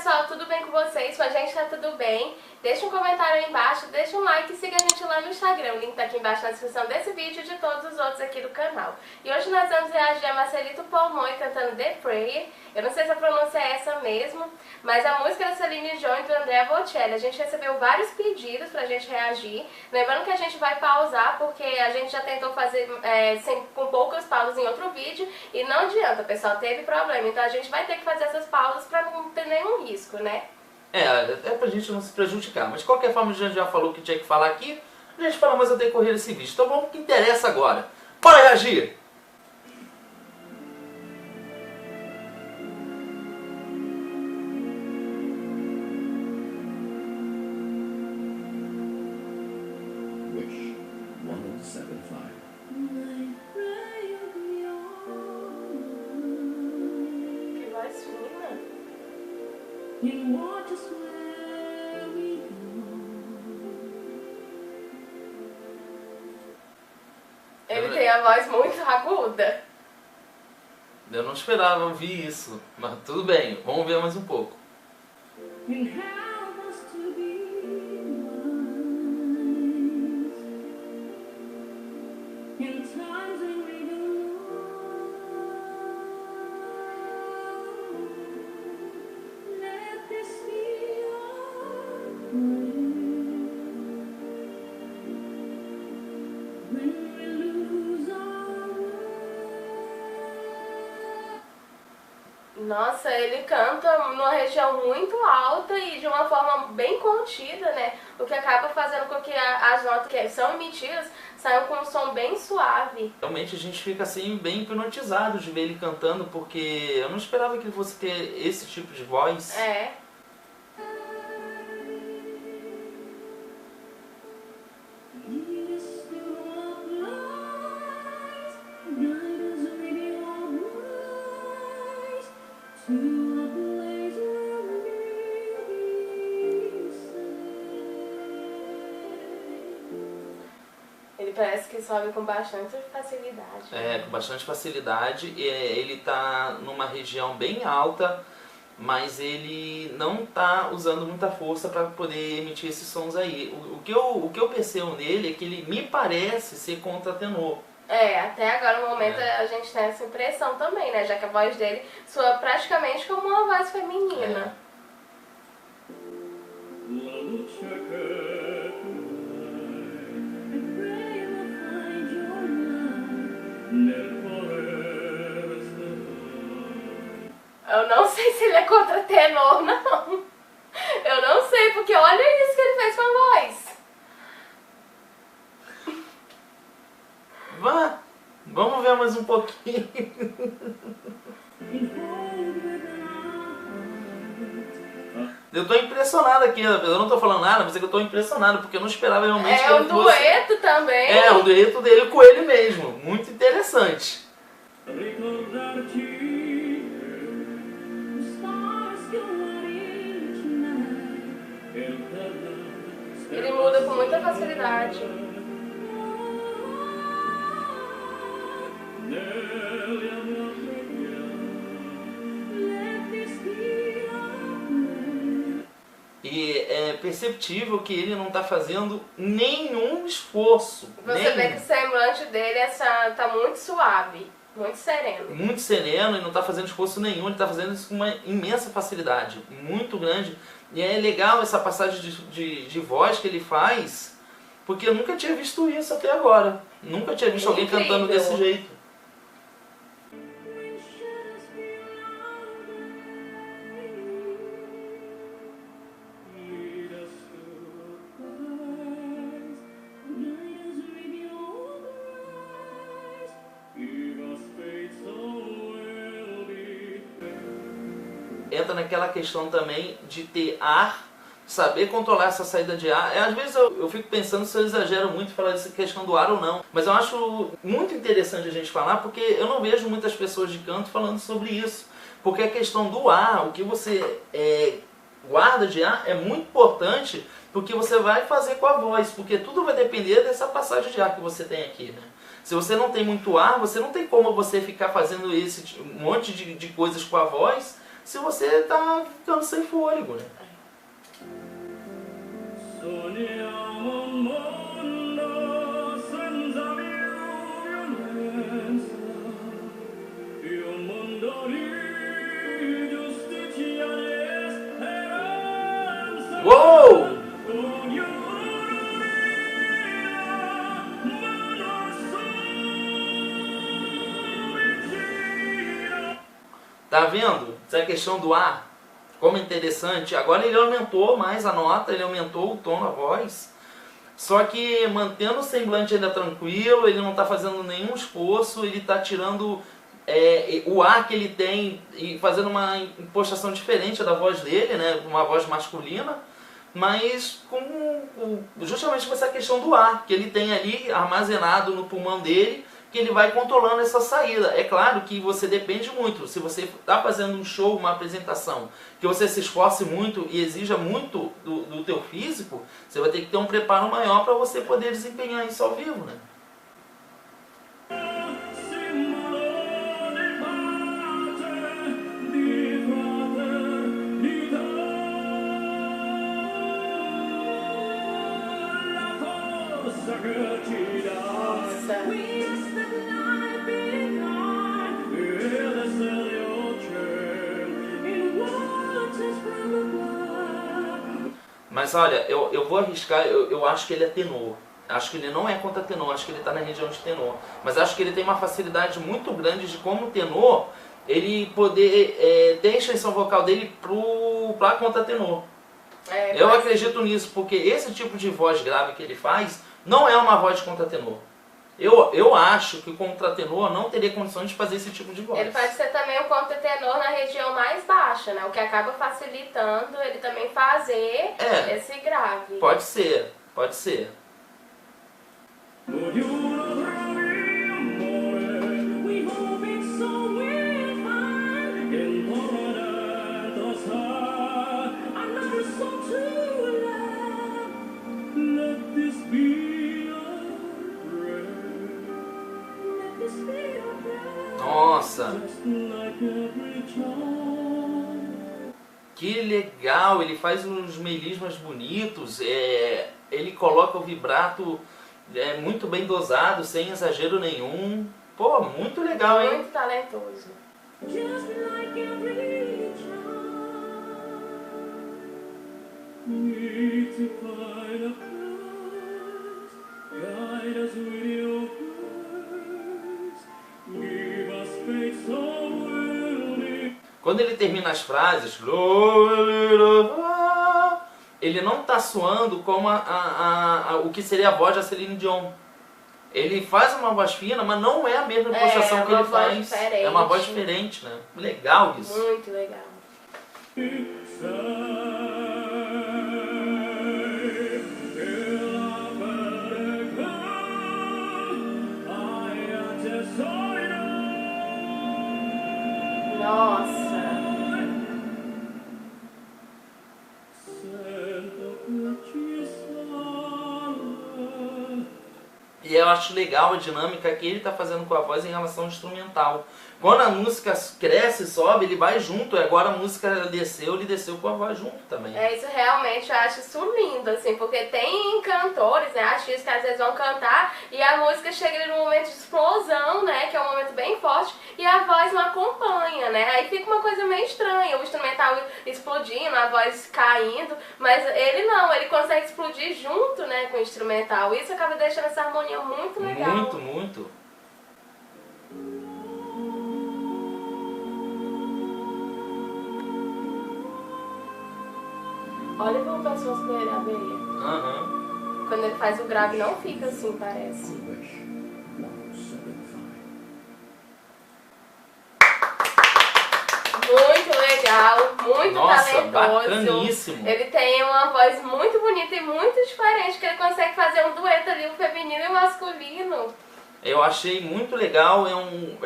pessoal, tudo bem com vocês? Com a gente tá tudo bem. Deixa um comentário aí embaixo, deixa um like e siga a gente lá no Instagram. O link tá aqui embaixo na descrição desse vídeo e de todos os outros aqui do canal. E hoje nós vamos reagir a Marcelito Polmon cantando The Prayer. Eu não sei se a pronúncia é essa mesmo, mas a música da Celine Dion e do Andrea Bocelli. A gente recebeu vários pedidos pra gente reagir. Lembrando que a gente vai pausar porque a gente já tentou fazer com poucas pausas em outro vídeo e não adianta, pessoal, teve problema. Então a gente vai ter que fazer essas pausas pra não ter nenhum risco, né? É pra gente não se prejudicar, mas de qualquer forma a gente já falou que tinha que falar aqui, a gente fala mais ao decorrer desse vídeo. Então vamos ao que interessa agora. Bora reagir! Wish 1075. Que voz fina. In waters where we go. Ele tem a voz muito aguda. Eu não esperava ouvir isso, mas tudo bem, vamos ver mais um pouco. And help us to be wise in times when we don't know. Let this be our prayer when we lose our way. Nossa, ele canta numa região muito alta e de uma forma bem contida, né? O que acaba fazendo com que as notas que são emitidas saiam com um som bem suave. Realmente a gente fica assim bem hipnotizado de ver ele cantando, porque eu não esperava que ele fosse ter esse tipo de voz. É. Lead us through our lives, guide us with your voice to a place where we'll be safe. Ele parece que sobe com bastante facilidade. É, com bastante facilidade. Ele tá numa região bem alta, mas ele não tá usando muita força para poder emitir esses sons aí. O que eu percebo nele é que ele me parece ser contratenor. É, até agora no momento a gente tem essa impressão também, né? Já que a voz dele soa praticamente como uma voz feminina. La luce che I pray we'll find your love. nel cuore resterà. Eu não sei se ele é contratenor, não. Eu não sei, porque olha isso que ele fez com a voz. Vamos ver mais um pouquinho. And hold within our hearts. Eu tô impressionado aqui, eu não tô falando nada, mas é que eu tô impressionado, porque eu não esperava realmente que É ele um fosse... dueto também. É, o dueto dele com ele mesmo. Muito interessante. Ricordarci The stars go in tonight. che il terra Ele muda com muita facilidade. nelle amore Let this be our prayer. E é perceptível que ele não tá fazendo nenhum esforço. Você vê que o semblante dele tá muito suave, muito sereno. Muito sereno e não tá fazendo esforço nenhum, ele tá fazendo isso com uma imensa facilidade, muito grande. E é legal essa passagem de voz que ele faz, porque eu nunca tinha visto isso até agora. Nunca tinha visto alguém Incrível. cantando desse jeito. When shadows fill our way. lead us to Guide us with your grace. give us faith so we'll be Entra naquela questão também de ter ar, saber controlar essa saída de ar. Às vezes eu fico pensando se eu exagero muito falar dessa questão do ar ou não, mas eu acho muito interessante a gente falar, porque eu não vejo muitas pessoas de canto falando sobre isso. Porque a questão do ar, o que você guarda de ar é muito importante porque você vai fazer com a voz, porque tudo vai depender dessa passagem de ar que você tem aqui, né? Se você não tem muito ar, você não tem como você ficar fazendo esse um monte de coisas com a voz se você tá ficando sem fôlego, né? Sogniamo un mondo senza violenza, e un mondo di giustizia e speranza. Uou! Tá vendo? Essa questão do ar, como é interessante. Agora ele aumentou mais a nota, ele aumentou o tom da voz. Só que mantendo o semblante ainda tranquilo, ele não está fazendo nenhum esforço, ele está tirando o ar que ele tem e fazendo uma impostação diferente da voz dele, né? Uma voz masculina, mas justamente com essa questão do ar que ele tem ali armazenado no pulmão dele, que ele vai controlando essa saída. É claro que você depende muito. Se você está fazendo um show, uma apresentação, que você se esforce muito e exija muito do teu físico, você vai ter que ter um preparo maior para você poder desempenhar isso ao vivo, né? Mas olha, eu vou arriscar, eu acho que ele é tenor. Acho que ele não é contratenor, acho que ele está na região de tenor. Mas acho que ele tem uma facilidade muito grande de, como tenor, ele poder ter a extensão vocal dele para contratenor. Eu acredito nisso, porque esse tipo de voz grave que ele faz não é uma voz de contratenor. Eu acho que o contratenor não teria condições de fazer esse tipo de voz. Ele pode ser também um contratenor na região mais baixa, né? O que acaba facilitando ele também fazer esse grave. Pode ser, pode ser. Nossa! Que legal! Ele faz uns melismas bonitos, ele coloca o vibrato muito bem dosado, sem exagero nenhum. Pô, muito legal, hein? Muito talentoso. Quando ele termina as frases, ele não está soando como o que seria a voz da Celine Dion. Ele faz uma voz fina, mas não é a mesma impostação que ele faz. Diferente. É uma voz diferente, né? Legal isso. Muito legal. Nossa! E eu acho legal a dinâmica que ele está fazendo com a voz em relação ao instrumental. Quando a música cresce e sobe, ele vai junto. E agora a música desceu, ele desceu com a voz junto também. Isso realmente eu acho isso lindo, assim, porque tem cantores, né, artistas que às vezes vão cantar e a música chega ali num momento de explosão, né, que é um momento bem forte, e a voz não acompanha, né, aí fica uma coisa meio estranha, o instrumental explodindo, a voz caindo, mas ele não, ele consegue explodir junto, né, com o instrumental, isso acaba deixando essa harmonia muito legal. Muito, muito. Olha como as pessoas dele, a abelha. Uhum. Quando ele faz o grave não fica assim, parece. Muito legal, muito talentoso. Bacaníssimo. Ele tem uma voz muito bonita e muito diferente, que ele consegue fazer um dueto ali, o feminino e o masculino. Eu achei muito legal, é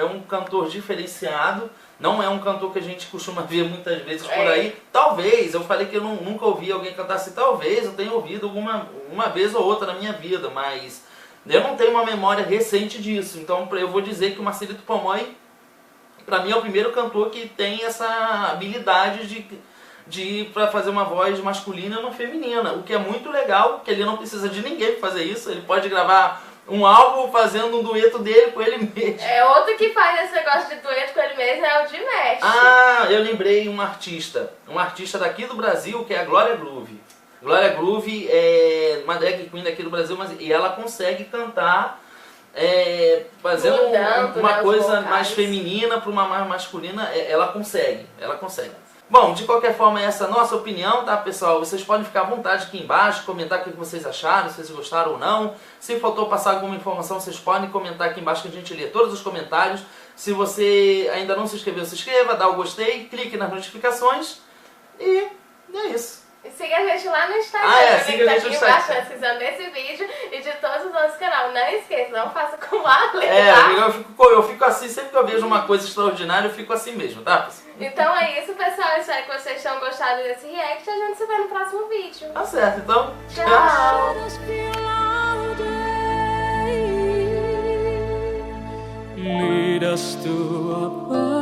um cantor diferenciado, não é um cantor que a gente costuma ver muitas vezes por aí. Talvez, eu falei que eu nunca ouvi alguém cantar assim, talvez eu tenha ouvido uma vez ou outra na minha vida, mas eu não tenho uma memória recente disso. Então eu vou dizer que o Marcelito Pomoy Pra mim é o primeiro cantor que tem essa habilidade de para fazer uma voz masculina e uma feminina, o que é muito legal, que ele não precisa de ninguém pra fazer isso, ele pode gravar um álbum fazendo um dueto dele com ele mesmo. É, outro que faz esse negócio de dueto com ele mesmo é o Dimesh. Ah, eu lembrei um artista daqui do Brasil, que é a Glória Groove. Glória Groove é uma drag queen daqui do Brasil, e ela consegue cantar fazendo Mudando, uma né, os coisa vocais. mais feminina para uma mais masculina, ela consegue. Bom, de qualquer forma, essa é a nossa opinião, tá, pessoal? Vocês podem ficar à vontade aqui embaixo, comentar o que vocês acharam, se vocês gostaram ou não. Se faltou passar alguma informação, vocês podem comentar aqui embaixo que a gente lê todos os comentários. Se você ainda não se inscreveu, se inscreva, dá o gostei, clique nas notificações e é isso. E siga a gente lá no Instagram, siga a gente no tá aqui embaixo Instagram. na descrição desse vídeo e de todos os outros canais. Não esqueça, não faça como a Ale, tá? Eu fico assim, sempre que eu vejo uma coisa extraordinária, eu fico assim mesmo, tá? Então é isso, pessoal. Espero que vocês tenham gostado desse react e a gente se vê no próximo vídeo. Tá certo, então, Tchau. Shadows feel louder. Lead us to a